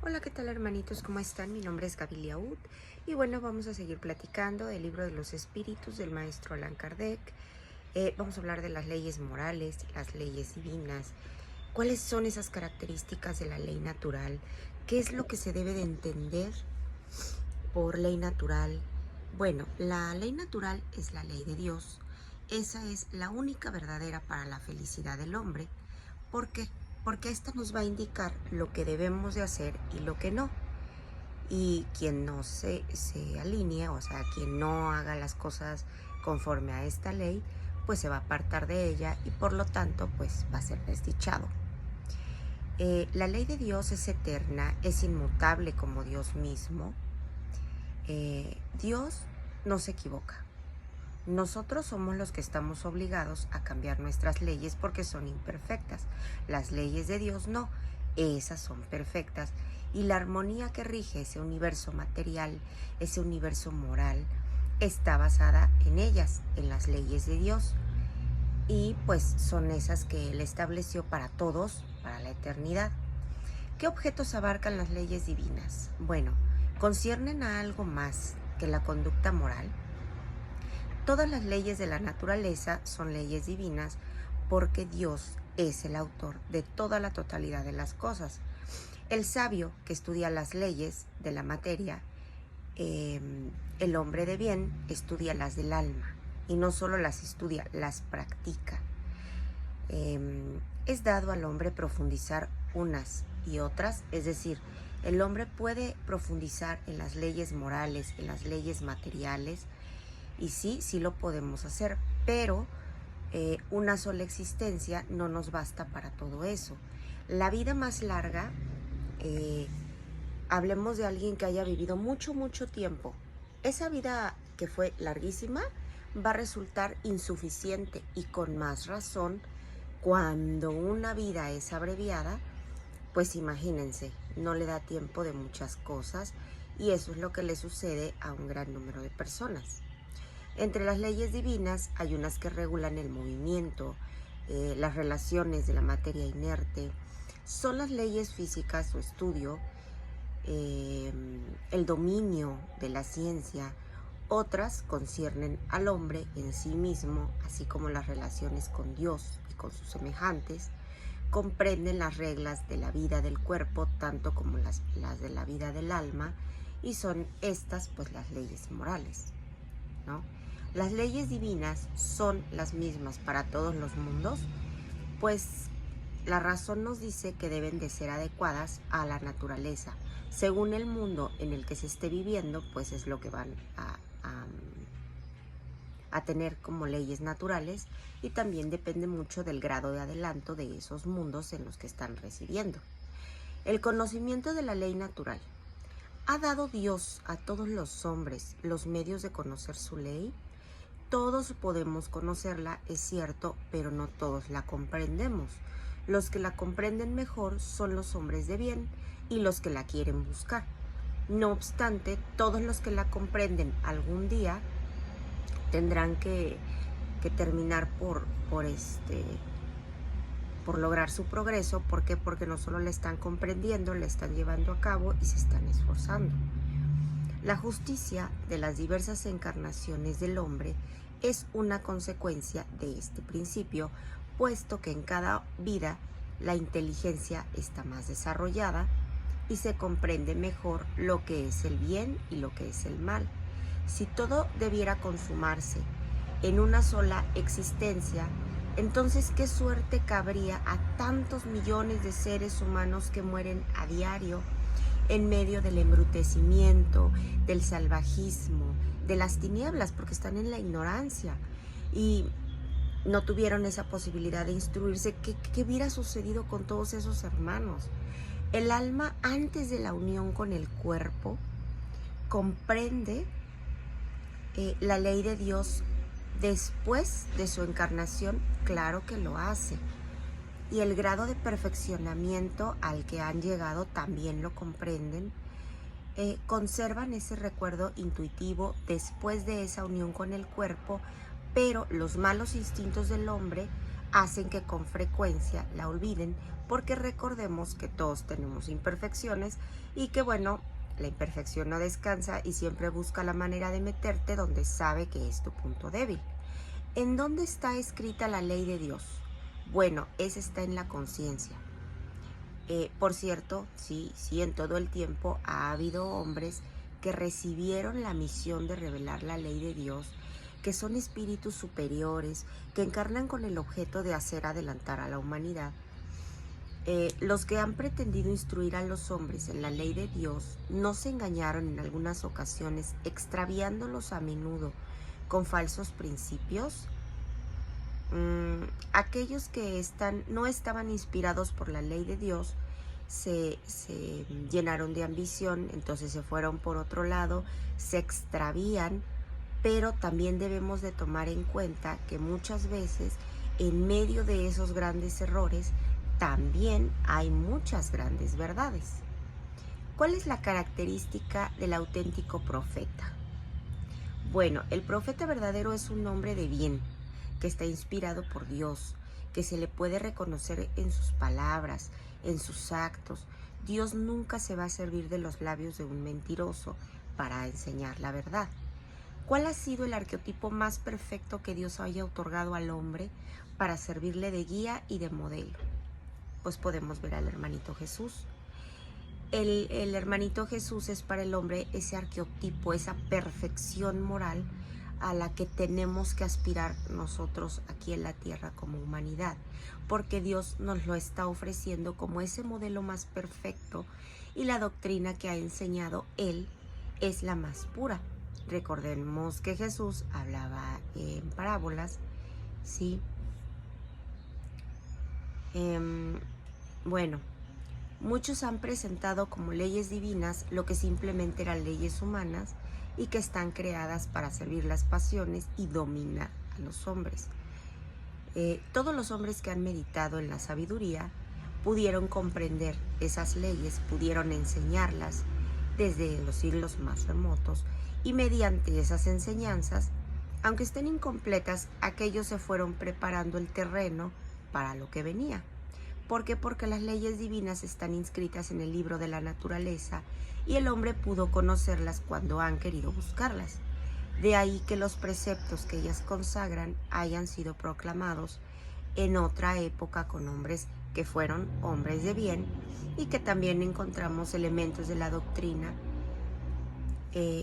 Hola, ¿qué tal hermanitos? ¿Cómo están? Mi nombre es Gaby Liaud y bueno, vamos a seguir platicando del libro de los espíritus del maestro Allan Kardec. Vamos a hablar de las leyes morales, las leyes divinas, cuáles son esas características de la ley natural, qué es lo que se debe de entender por ley natural. Bueno, la ley natural es la ley de Dios. Esa es la única verdadera para la felicidad del hombre. ¿Por qué? Porque esta nos va a indicar lo que debemos de hacer y lo que no. Y quien no se alinee, o sea, quien no haga las cosas conforme a esta ley, pues se va a apartar de ella y por lo tanto, pues va a ser desdichado. La ley de Dios es eterna, es inmutable como Dios mismo. Dios no se equivoca. Nosotros somos los que estamos obligados a cambiar nuestras leyes porque son imperfectas. Las leyes de Dios no, esas son perfectas. Y la armonía que rige ese universo material, ese universo moral, está basada en ellas, en las leyes de Dios. Y pues son esas que Él estableció para todos, para la eternidad. ¿Qué objetos abarcan las leyes divinas? Bueno, conciernen a algo más que la conducta moral. Todas las leyes de la naturaleza son leyes divinas porque Dios es el autor de toda la totalidad de las cosas. El sabio que estudia las leyes de la materia, el hombre de bien estudia las del alma y no solo las estudia, las practica. Es dado al hombre profundizar unas y otras, es decir, el hombre puede profundizar en las leyes morales, en las leyes materiales, y sí lo podemos hacer, pero una sola existencia no nos basta para todo eso. La vida más larga, hablemos de alguien que haya vivido mucho tiempo. Esa vida que fue larguísima va a resultar insuficiente y con más razón cuando una vida es abreviada, pues imagínense, no le da tiempo de muchas cosas y eso es lo que le sucede a un gran número de personas. Entre las leyes divinas hay unas que regulan el movimiento, las relaciones de la materia inerte, son las leyes físicas o estudio, el dominio de la ciencia. Otras conciernen al hombre en sí mismo, así como las relaciones con Dios y con sus semejantes. Comprenden las reglas de la vida del cuerpo, tanto como las de la vida del alma, y son estas pues las leyes morales, ¿no? Las leyes divinas son las mismas para todos los mundos, pues la razón nos dice que deben de ser adecuadas a la naturaleza. Según el mundo en el que se esté viviendo, pues es lo que van a tener como leyes naturales, y también depende mucho del grado de adelanto de esos mundos en los que están residiendo. El conocimiento de la ley natural. ¿Ha dado Dios a todos los hombres los medios de conocer su ley? Todos podemos conocerla, es cierto, pero no todos la comprendemos. Los que la comprenden mejor son los hombres de bien y los que la quieren buscar. No obstante, todos los que la comprenden algún día tendrán que terminar por lograr su progreso. ¿Por qué? Porque no solo la están comprendiendo, la están llevando a cabo y se están esforzando. La justicia de las diversas encarnaciones del hombre es una consecuencia de este principio, puesto que en cada vida la inteligencia está más desarrollada y se comprende mejor lo que es el bien y lo que es el mal. Si todo debiera consumarse en una sola existencia, entonces qué suerte cabría a tantos millones de seres humanos que mueren a diario en medio del embrutecimiento, del salvajismo, de las tinieblas, porque están en la ignorancia y no tuvieron esa posibilidad de instruirse. ¿Qué hubiera sucedido con todos esos hermanos? El alma, antes de la unión con el cuerpo, comprende la ley de Dios. Después de su encarnación, claro que lo hace. Y el grado de perfeccionamiento al que han llegado también lo comprenden. Conservan ese recuerdo intuitivo después de esa unión con el cuerpo, pero los malos instintos del hombre hacen que con frecuencia la olviden, porque recordemos que todos tenemos imperfecciones y que bueno, la imperfección no descansa y siempre busca la manera de meterte donde sabe que es tu punto débil. ¿En dónde está escrita la ley de Dios? Bueno, esa está en la conciencia. Por cierto, sí, en todo el tiempo ha habido hombres que recibieron la misión de revelar la ley de Dios, que son espíritus superiores, que encarnan con el objeto de hacer adelantar a la humanidad. Los que han pretendido instruir a los hombres en la ley de Dios no se engañaron en algunas ocasiones, extraviándolos a menudo con falsos principios. Aquellos que no estaban inspirados por la ley de Dios se llenaron de ambición, entonces se fueron por otro lado, se extravían, pero también debemos de tomar en cuenta que muchas veces en medio de esos grandes errores también hay muchas grandes verdades. ¿Cuál es la característica del auténtico profeta? Bueno, el profeta verdadero es un hombre de bien, que está inspirado por Dios, que se le puede reconocer en sus palabras, en sus actos. Dios nunca se va a servir de los labios de un mentiroso para enseñar la verdad. ¿Cuál ha sido el arquetipo más perfecto que Dios haya otorgado al hombre para servirle de guía y de modelo? Pues podemos ver al hermanito Jesús. El hermanito Jesús es para el hombre ese arquetipo, esa perfección moral a la que tenemos que aspirar nosotros aquí en la tierra como humanidad, porque Dios nos lo está ofreciendo como ese modelo más perfecto y la doctrina que ha enseñado Él es la más pura. Recordemos que Jesús hablaba en parábolas, ¿sí? Bueno, muchos han presentado como leyes divinas lo que simplemente eran leyes humanas y que están creadas para servir las pasiones y dominar a los hombres. Todos los hombres que han meditado en la sabiduría pudieron comprender esas leyes, pudieron enseñarlas desde los siglos más remotos y mediante esas enseñanzas, aunque estén incompletas, aquellos se fueron preparando el terreno para lo que venía. ¿Por qué? Porque las leyes divinas están inscritas en el libro de la naturaleza y el hombre pudo conocerlas cuando han querido buscarlas. De ahí que los preceptos que ellas consagran hayan sido proclamados en otra época con hombres que fueron hombres de bien y que también encontramos elementos de la doctrina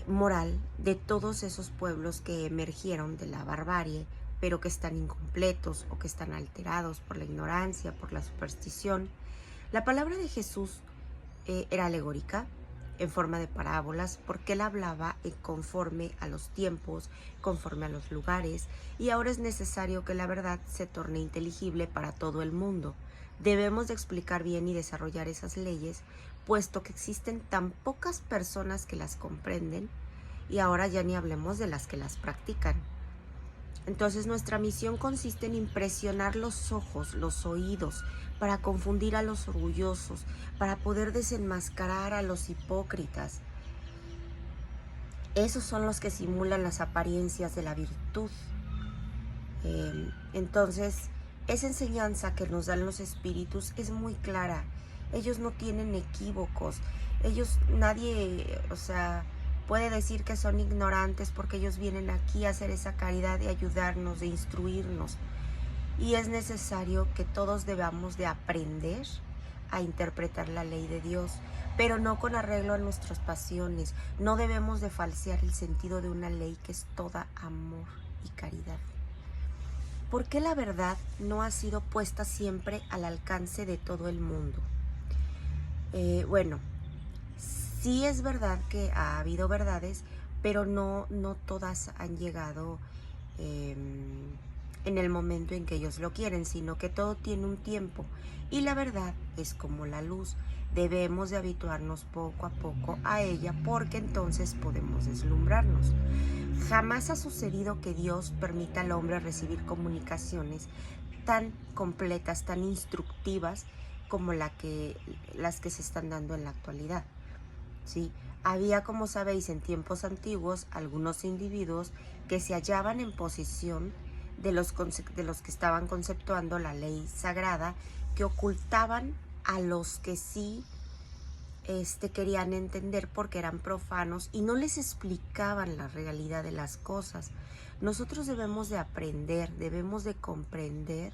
moral de todos esos pueblos que emergieron de la barbarie, pero que están incompletos o que están alterados por la ignorancia, por la superstición. La palabra de Jesús era alegórica, en forma de parábolas, porque él hablaba conforme a los tiempos, conforme a los lugares, y ahora es necesario que la verdad se torne inteligible para todo el mundo. Debemos de explicar bien y desarrollar esas leyes, puesto que existen tan pocas personas que las comprenden, y ahora ya ni hablemos de las que las practican. Entonces nuestra misión consiste en impresionar los ojos, los oídos, para confundir a los orgullosos, para poder desenmascarar a los hipócritas. Esos son los que simulan las apariencias de la virtud. Entonces, esa enseñanza que nos dan los espíritus es muy clara. Ellos no tienen equívocos. Nadie, puede decir que son ignorantes porque ellos vienen aquí a hacer esa caridad de ayudarnos, de instruirnos. Y es necesario que todos debamos de aprender a interpretar la ley de Dios, pero no con arreglo a nuestras pasiones. No debemos de falsear el sentido de una ley que es toda amor y caridad. ¿Por qué la verdad no ha sido puesta siempre al alcance de todo el mundo? Bueno, sí es verdad que ha habido verdades, pero no todas han llegado en el momento en que ellos lo quieren, sino que todo tiene un tiempo. Y la verdad es como la luz. Debemos de habituarnos poco a poco a ella, porque entonces podemos deslumbrarnos. Jamás ha sucedido que Dios permita al hombre recibir comunicaciones tan completas, tan instructivas como las que se están dando en la actualidad. ¿Sí? Había, como sabéis, en tiempos antiguos algunos individuos que se hallaban en posición de los que estaban conceptuando la ley sagrada, que ocultaban a los que sí querían entender porque eran profanos y no les explicaban la realidad de las cosas. Nosotros debemos de aprender, debemos de comprender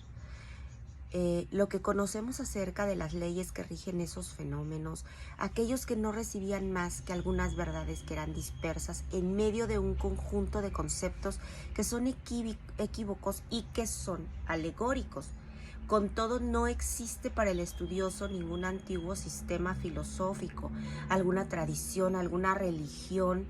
lo que conocemos acerca de las leyes que rigen esos fenómenos, aquellos que no recibían más que algunas verdades que eran dispersas en medio de un conjunto de conceptos que son equívocos y que son alegóricos. Con todo, no existe para el estudioso ningún antiguo sistema filosófico, alguna tradición, alguna religión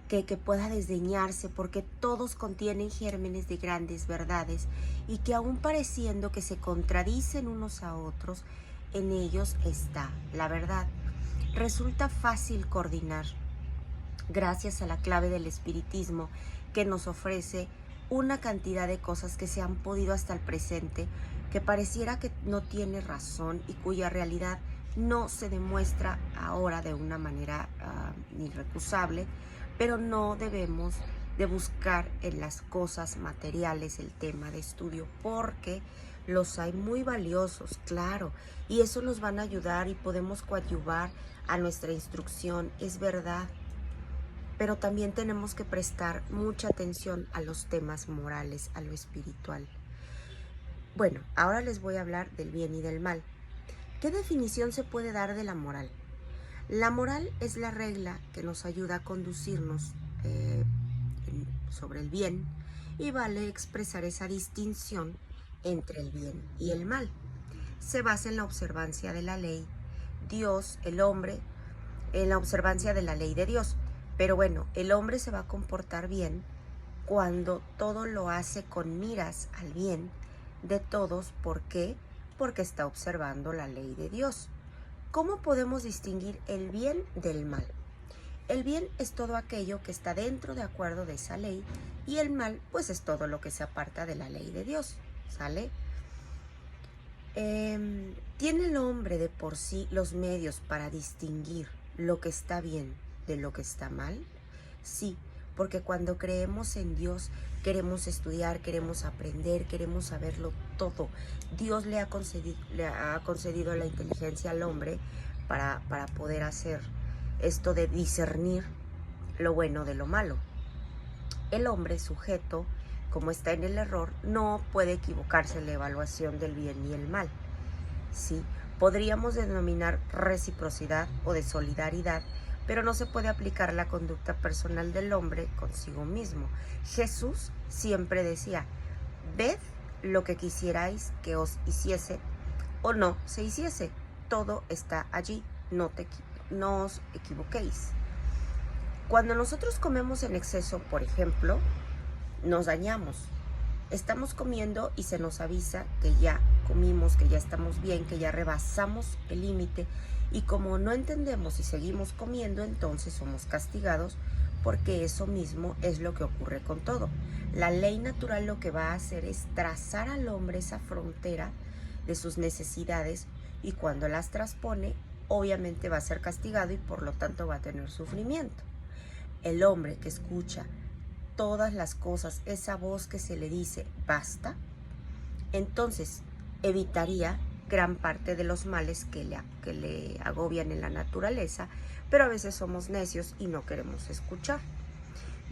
que pueda desdeñarse, porque todos contienen gérmenes de grandes verdades y que aún pareciendo que se contradicen unos a otros, en ellos está la verdad. Resulta fácil coordinar, gracias a la clave del espiritismo, que nos ofrece una cantidad de cosas que se han podido hasta el presente, que pareciera que no tiene razón y cuya realidad no se demuestra ahora de una manera irrecusable, pero no debemos de buscar en las cosas materiales el tema de estudio, porque los hay muy valiosos, claro, y eso nos van a ayudar y podemos coadyuvar a nuestra instrucción, es verdad. Pero también tenemos que prestar mucha atención a los temas morales, a lo espiritual. Bueno, ahora les voy a hablar del bien y del mal. ¿Qué definición se puede dar de la moral? La moral es la regla que nos ayuda a conducirnos sobre el bien y vale expresar esa distinción entre el bien y el mal. Se basa en la observancia de la ley, Dios, el hombre, en la observancia de la ley de Dios. Pero bueno, el hombre se va a comportar bien cuando todo lo hace con miras al bien de todos. ¿Por qué? Porque está observando la ley de Dios. ¿Cómo podemos distinguir el bien del mal? El bien es todo aquello que está dentro de acuerdo de esa ley y el mal pues es todo lo que se aparta de la ley de Dios, ¿sale? ¿Tiene el hombre de por sí los medios para distinguir lo que está bien de lo que está mal? Sí, porque cuando creemos en Dios queremos estudiar, queremos aprender, queremos saberlo todo. Dios le ha concedido la inteligencia al hombre para poder hacer esto de discernir lo bueno de lo malo. El hombre sujeto, como está en el error, no puede equivocarse en la evaluación del bien y el mal. Sí, podríamos denominar reciprocidad o de solidaridad, pero no se puede aplicar la conducta personal del hombre consigo mismo. Jesús siempre decía: ved lo que quisierais que os hiciese o no se hiciese, todo está allí, no os equivoquéis. Cuando nosotros comemos en exceso, por ejemplo, nos dañamos. Estamos comiendo y se nos avisa que ya comimos, que ya estamos bien, que ya rebasamos el límite, y como no entendemos y seguimos comiendo, entonces somos castigados, porque eso mismo es lo que ocurre con todo. La ley natural lo que va a hacer es trazar al hombre esa frontera de sus necesidades, y cuando las transpone, obviamente va a ser castigado y por lo tanto va a tener sufrimiento. El hombre que escucha todas las cosas, esa voz que se le dice basta, entonces evitaría gran parte de los males que le agobian en la naturaleza, pero a veces somos necios y no queremos escuchar.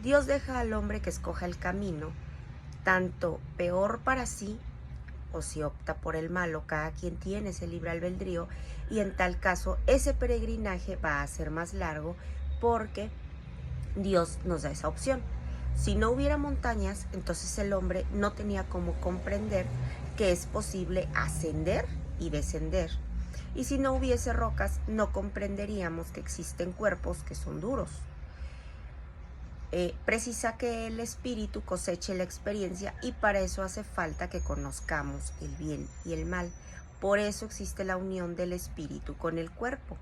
Dios deja al hombre que escoja el camino, tanto peor para sí, o si opta por el malo. Cada quien tiene ese libre albedrío, y en tal caso ese peregrinaje va a ser más largo porque Dios nos da esa opción. Si no hubiera montañas, entonces el hombre no tenía cómo comprender que es posible ascender y descender. Y si no hubiese rocas, no comprenderíamos que existen cuerpos que son duros. Precisa que el espíritu coseche la experiencia, y para eso hace falta que conozcamos el bien y el mal. Por eso existe la unión del espíritu con el cuerpo.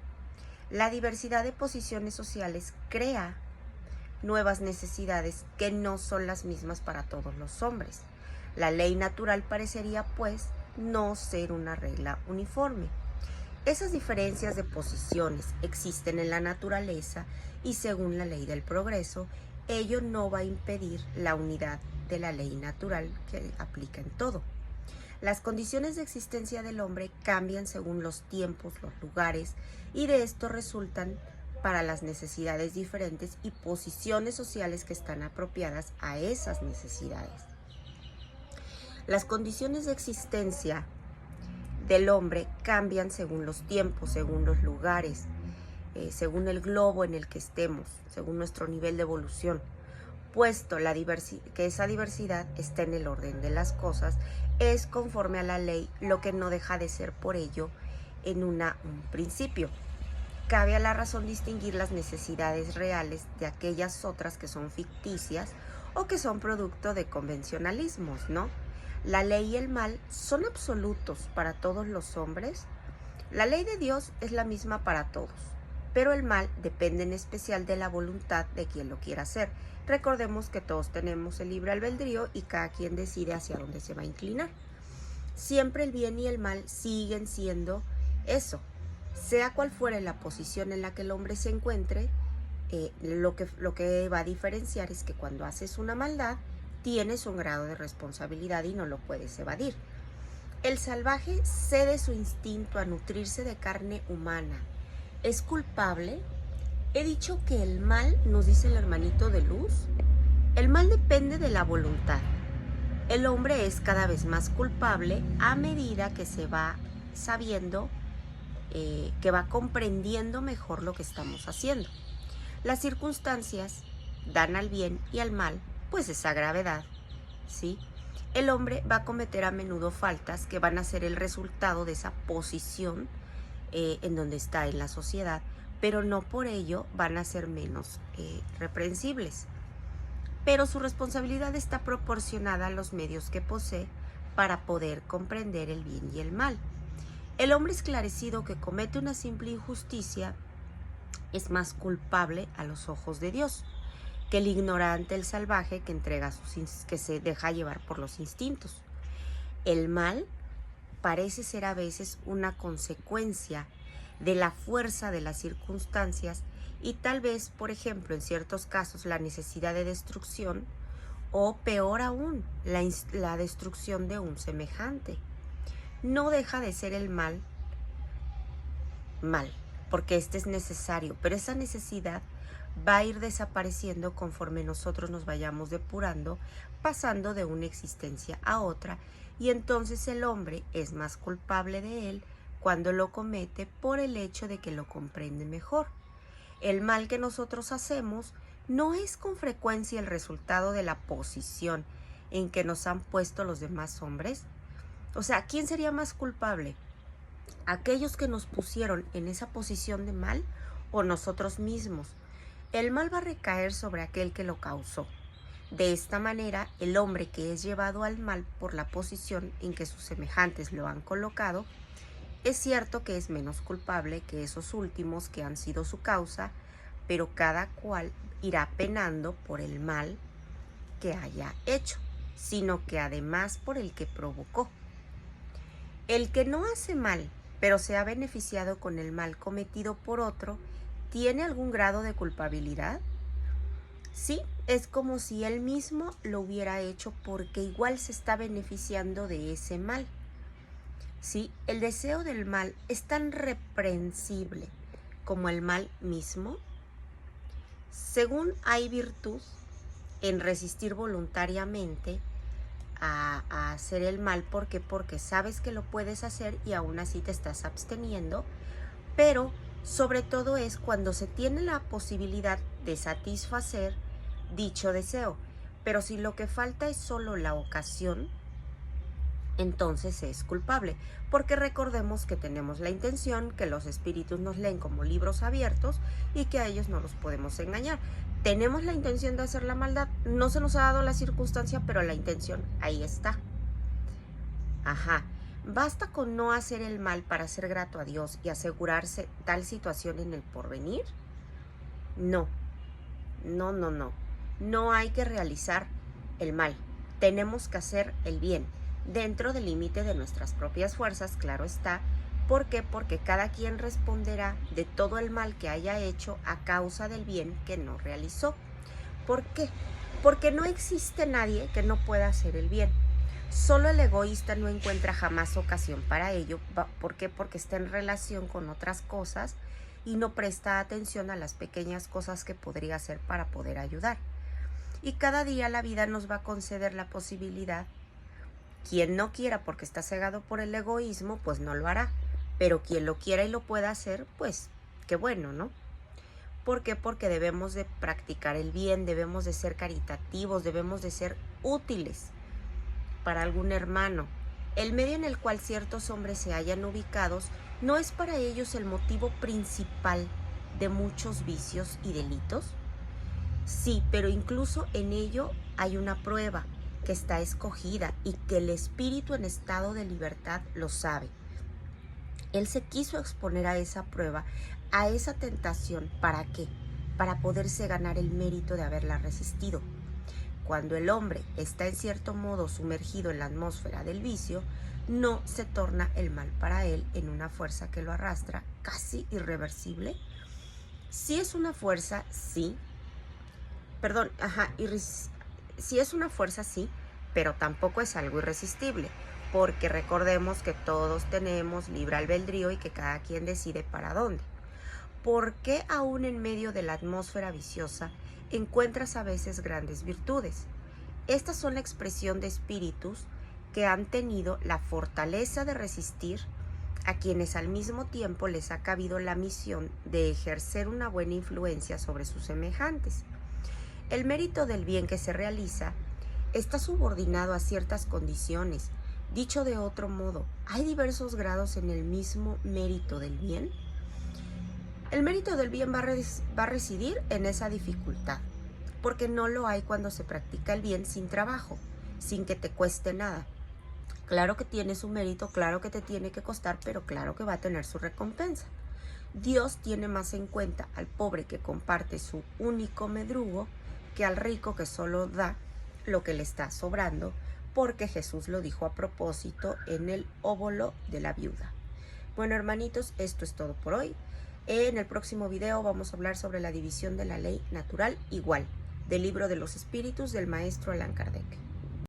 La diversidad de posiciones sociales crea nuevas necesidades que no son las mismas para todos los hombres. La ley natural parecería, pues, no ser una regla uniforme. Esas diferencias de posiciones existen en la naturaleza, y según la ley del progreso, ello no va a impedir la unidad simplemente la ley natural que aplica en todo. Las condiciones de existencia del hombre cambian según los tiempos, los lugares, y de esto resultan para las necesidades diferentes y posiciones sociales que están apropiadas a esas necesidades. Las condiciones de existencia del hombre cambian según los tiempos, según los lugares, según el globo en el que estemos, según nuestro nivel de evolución, puesto que esa diversidad está en el orden de las cosas, es conforme a la ley, lo que no deja de ser por ello en un principio. Cabe a la razón distinguir las necesidades reales de aquellas otras que son ficticias o que son producto de convencionalismos, ¿no? La ley y el mal son absolutos para todos los hombres. La ley de Dios es la misma para todos, pero el mal depende en especial de la voluntad de quien lo quiera hacer. Recordemos que todos tenemos el libre albedrío y cada quien decide hacia dónde se va a inclinar. Siempre el bien y el mal siguen siendo eso. Sea cual fuera la posición en la que el hombre se encuentre, lo que va a diferenciar es que cuando haces una maldad, tienes un grado de responsabilidad y no lo puedes evadir. El salvaje cede su instinto a nutrirse de carne humana. ¿Es culpable? He dicho que el mal, nos dice el hermanito de luz, el mal depende de la voluntad. El hombre es cada vez más culpable a medida que se va sabiendo, que va comprendiendo mejor lo que estamos haciendo. Las circunstancias dan al bien y al mal, pues esa gravedad, ¿sí? El hombre va a cometer a menudo faltas que van a ser el resultado de esa posición en donde está en la sociedad, pero no por ello van a ser menos reprensibles. Pero su responsabilidad está proporcionada a los medios que posee para poder comprender el bien y el mal. El hombre esclarecido que comete una simple injusticia es más culpable a los ojos de Dios que el ignorante, el salvaje que se deja llevar por los instintos. El mal parece ser a veces una consecuencia de la fuerza de las circunstancias y tal vez, por ejemplo, en ciertos casos, la necesidad de destrucción o peor aún, la destrucción de un semejante. No deja de ser el mal, porque este es necesario, pero esa necesidad va a ir desapareciendo conforme nosotros nos vayamos depurando, pasando de una existencia a otra, y entonces el hombre es más culpable de él cuando lo comete por el hecho de que lo comprende mejor. El mal que nosotros hacemos no es con frecuencia el resultado de la posición en que nos han puesto los demás hombres. O sea, ¿quién sería más culpable? ¿Aquellos que nos pusieron en esa posición de mal o nosotros mismos? El mal va a recaer sobre aquel que lo causó. De esta manera, el hombre que es llevado al mal por la posición en que sus semejantes lo han colocado, es cierto que es menos culpable que esos últimos que han sido su causa, pero cada cual irá penando por el mal que haya hecho, sino que además por el que provocó. El que no hace mal, pero se ha beneficiado con el mal cometido por otro, ¿tiene algún grado de culpabilidad? Sí, es como si él mismo lo hubiera hecho porque igual se está beneficiando de ese mal. Sí, el deseo del mal es tan reprensible como el mal mismo. Según hay virtud en resistir voluntariamente a hacer el mal, porque sabes que lo puedes hacer y aún así te estás absteniendo, pero sobre todo es cuando se tiene la posibilidad de satisfacer dicho deseo. Pero si lo que falta es solo la ocasión, entonces es culpable, porque recordemos que tenemos la intención, que los espíritus nos leen como libros abiertos y que a ellos no los podemos engañar. Tenemos la intención de hacer la maldad, no se nos ha dado la circunstancia, pero la intención ahí está. ¿Basta con no hacer el mal para ser grato a Dios y asegurarse tal situación en el porvenir? No. No hay que realizar el mal, tenemos que hacer el bien, dentro del límite de nuestras propias fuerzas, claro está. ¿Por qué? Porque cada quien responderá de todo el mal que haya hecho a causa del bien que no realizó. ¿Por qué? Porque no existe nadie que no pueda hacer el bien. Solo el egoísta no encuentra jamás ocasión para ello. ¿Por qué? Porque está en relación con otras cosas y no presta atención a las pequeñas cosas que podría hacer para poder ayudar. Y cada día la vida nos va a conceder la posibilidad. Quien no quiera porque está cegado por el egoísmo, pues no lo hará. Pero quien lo quiera y lo pueda hacer, pues qué bueno, ¿no? ¿Por qué? Porque debemos de practicar el bien, debemos de ser caritativos, debemos de ser útiles para algún hermano. El medio en el cual ciertos hombres se hallan ubicados no es para ellos el motivo principal de muchos vicios y delitos. Sí, pero incluso en ello hay una prueba que está escogida y que el espíritu en estado de libertad lo sabe. Él se quiso exponer a esa prueba, a esa tentación. ¿Para qué? Para poderse ganar el mérito de haberla resistido. Cuando el hombre está en cierto modo sumergido en la atmósfera del vicio, no se torna el mal para él en una fuerza que lo arrastra casi irreversible. Si es una fuerza, sí. Sí es una fuerza, sí, pero tampoco es algo irresistible. Porque recordemos que todos tenemos libre albedrío y que cada quien decide para dónde. ¿Por qué aún en medio de la atmósfera viciosa encuentras a veces grandes virtudes? Estas son la expresión de espíritus que han tenido la fortaleza de resistir a quienes al mismo tiempo les ha cabido la misión de ejercer una buena influencia sobre sus semejantes. El mérito del bien que se realiza está subordinado a ciertas condiciones. Dicho de otro modo, ¿hay diversos grados en el mismo mérito del bien? El mérito del bien va a residir en esa dificultad, porque no lo hay cuando se practica el bien sin trabajo, sin que te cueste nada. Claro que tiene su mérito, claro que te tiene que costar, pero claro que va a tener su recompensa. Dios tiene más en cuenta al pobre que comparte su único medrugo que al rico que solo da lo que le está sobrando, porque Jesús lo dijo a propósito en el óbolo de la viuda. Bueno, hermanitos, esto es todo por hoy. En el próximo video vamos a hablar sobre la división de la ley natural igual, del libro de los espíritus del maestro Allan Kardec.